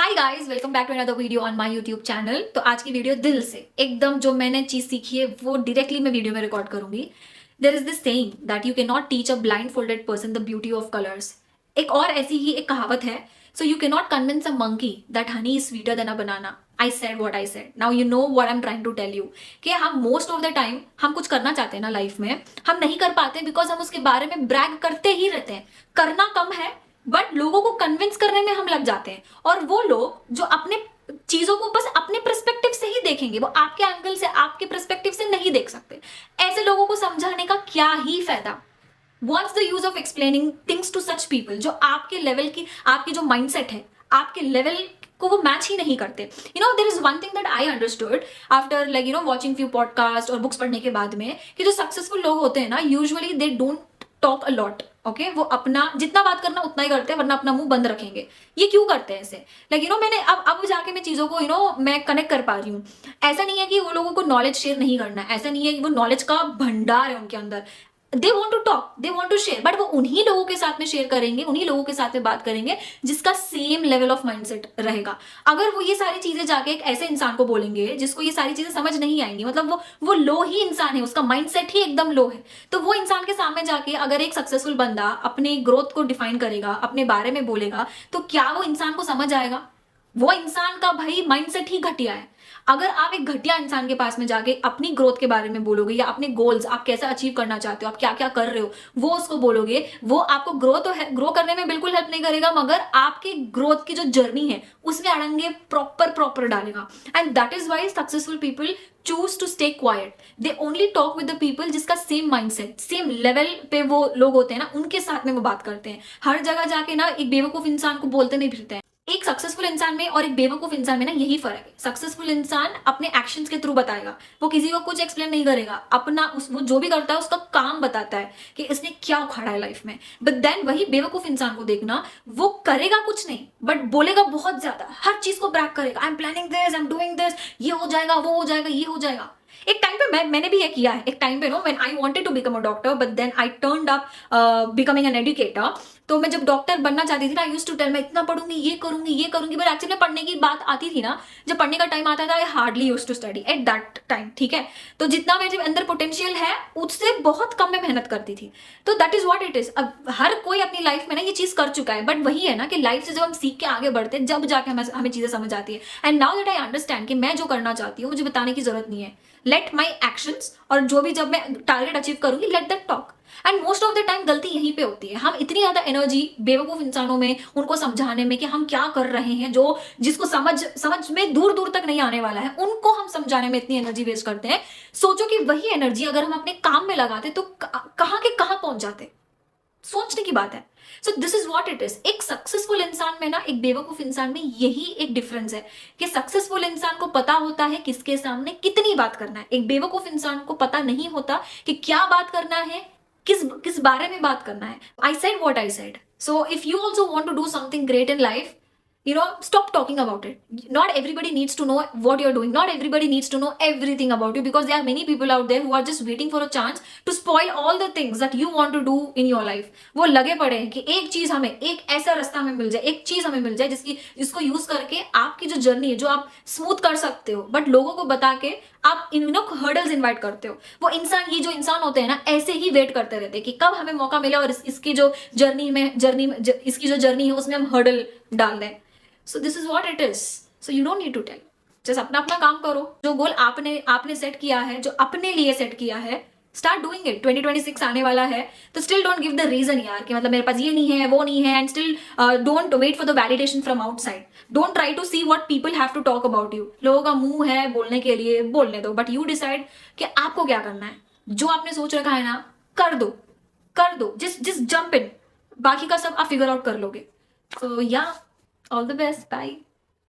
Hi guys, welcome back to another video on my YouTube channel. तो आज की video दिल से एकदम जो मैंने चीज सीखी है वो डायरेक्टली मैं वीडियो में रिकॉर्ड करूंगी। There is this saying that you can not teach a blind folded person the beauty of colours. एक और ऐसी ही एक कहावत है, so you can not convince a monkey that honey is sweeter than a banana. I said what I said, now you know what I am trying to tell you. कि हम most of the time हम कुछ करना चाहते हैं ना life में, हम नहीं कर पाते बिकॉज हम उसके बारे में ब्रैग करते ही रहते हैं। करना कम है बट लोगों को कन्विंस करने में हम लग जाते हैं। और वो लोग जो अपने चीजों को बस अपने पर्सपेक्टिव से ही देखेंगे, वो आपके एंगल से आपके पर्सपेक्टिव से नहीं देख सकते। ऐसे लोगों को समझाने का क्या ही फायदा। What's the use of explaining things to such people जो आपके लेवल की, आपकी जो माइंडसेट है आपके लेवल को वो मैच ही नहीं करते। You know, there is one thing that I understood after like you know watching few podcast और बुक्स पढ़ने के बाद में, कि जो सक्सेसफुल लोग होते हैं ना, usually they don't talk a lot. Okay, वो अपना जितना बात करना उतना ही करते हैं, वरना अपना मुंह बंद रखेंगे। ये क्यों करते हैं ऐसे? लाइक यू नो, मैंने अब जाके मैं चीजों को मैं कनेक्ट कर पा रही हूँ। ऐसा नहीं है कि वो लोगों को नॉलेज शेयर नहीं करना है, ऐसा नहीं है कि वो नॉलेज का भंडार है उनके अंदर। They want to talk, they want to share, but वो उन्हीं लोगों के साथ में शेयर करेंगे, उन्हीं लोगों के साथ में बात करेंगे जिसका सेम लेवल ऑफ माइंडसेट रहेगा। अगर वो ये सारी चीजें जाके एक ऐसे इंसान को बोलेंगे जिसको ये सारी चीजें समझ नहीं आएंगी, मतलब वो लो ही इंसान है, उसका माइंडसेट ही एकदम लो है, तो वो इंसान के सामने जाके अगर एक सक्सेसफुल बंदा अपने ग्रोथ को डिफाइन करेगा, अपने बारे में बोलेगा, तो क्या वो इंसान को समझ आएगा? वो इंसान का भाई माइंडसेट ही घटिया है। अगर आप एक घटिया इंसान के पास में जाके अपनी ग्रोथ के बारे में बोलोगे या अपने गोल्स आप कैसा अचीव करना चाहते हो, आप क्या क्या कर रहे हो, वो उसको बोलोगे, वो आपको ग्रो करने में बिल्कुल हेल्प नहीं करेगा, मगर आपकी ग्रोथ की जो जर्नी है उसमें अड़ंगे प्रॉपर डालेगा। And that is why successful people choose to stay quiet. They only talk with the people जिसका सेम माइंडसेट, सेम लेवल पे वो लोग होते हैं ना, उनके साथ में वो बात करते हैं। हर जगह जाके ना एक बेवकूफ इंसान को बोलते नहीं फिरते हैं। एक सक्सेसफुल इंसान में और एक बेवकूफ इंसान में ना यही फर्क है। सक्सेसफुल इंसान अपने एक्शंस के थ्रू बताएगा, वो किसी को कुछ एक्सप्लेन नहीं करेगा, अपना वो जो भी करता है उसका काम बताता है कि इसने क्या उखाड़ा है लाइफ में। बट देन वही बेवकूफ इंसान को देखना, वो करेगा कुछ नहीं बट बोलेगा बहुत ज्यादा, हर चीज को ब्रैग करेगा। I am planning this, I am doing this, ये हो जाएगा, वो हो जाएगा, ये हो जाएगा। एक टाइम पे मैंने भी ये किया है। एक टाइम पे no, when I wanted to become a doctor but then I turned up becoming an educator. तो मैं जब डॉक्टर बनना चाहती थी ना, आई यूज्ड टू टेल मैं इतना पढ़ूंगी, ये करूंगी, बट एक्चुअली पढ़ने की बात आती थी ना, जब पढ़ने का टाइम आता था, I hardly used to study at that time. ठीक है, तो जितना मेरे अंदर पोटेंशियल है उससे बहुत कम मैं मेहनत करती थी। तो that is what it is. अब हर कोई अपनी लाइफ में ना ये चीज कर चुका है, बट वही है ना कि लाइफ से जब हम सीख के आगे बढ़ते हैं, जब जाके हमें चीजें समझ आती है। And now that I understand कि मैं जो करना चाहती हूँ मुझे बताने की जरूरत नहीं है। लेट माई एक्शंस, और जो भी जब मैं टारगेट अचीव करूंगी, let that talk. And most of the time गलती यहीं पे होती है। हम इतनी ज्यादा एनर्जी बेवकूफ इंसानों में, उनको समझाने में कि हम क्या कर रहे हैं, जो जिसको समझ में दूर दूर तक नहीं आने वाला है, उनको हम समझाने में इतनी एनर्जी वेस्ट करते हैं। सोचो कि वही एनर्जी अगर हम अपने काम में लगाते तो कहां के कहां पहुंच जाते। सोचने की बात है। So this is what it is. एक सक्सेसफुल इंसान में ना एक बेवकूफ इंसान में यही एक डिफरेंस है कि सक्सेसफुल इंसान को पता होता है किसके सामने कितनी बात करना है। एक बेवकूफ इंसान को पता नहीं होता कि क्या बात करना है, किस किस बारे में बात करना है। I said what I said. So if you also want to do something great in life, stop talking about it. Not everybody needs to know what you're doing. Not everybody needs to know everything about you, because there are many people out there who are just waiting for a chance to spoil all the things that you want to do in your life. वो लगे पड़े हैं कि एक चीज हमें, एक ऐसा रास्ता हमें मिल जाए, एक चीज हमें मिल जाए जिसको यूज करके आपकी जो जर्नी है, जो आप स्मूथ कर सकते हो, बट लोगों को बता के आप हर्डल्स इन्वाइट करते हो। वो इंसान, ये जो इंसान होते हैं ना, ऐसे ही वेट करते रहते हैं कि कब हमें मौका मिले और इसकी जो इसकी जो जर्नी है उसमें हम हर्डल डाल दें। So this is what it is. So you don't need to tell. Just अपना अपना काम करो। जो गोल आपने सेट किया है, जो अपने लिए सेट किया है, स्टार्ट डूइंग इट। 2026 आने वाला है, तो still don't give the reason यार कि मतलब मेरे पास ये नहीं है, वो नहीं है, and still don't wait for the validation from outside. Don't try to see what people have to talk about you. लोगों का मुंह है बोलने के लिए, बोलने दो, बट यू डिसाइड कि आपको क्या करना है। जो आपने सोच रखा है ना, कर दो, जिस जंप इन, बाकी का सब आप फिगर आउट कर लोगे। So yeah, all the best. Bye.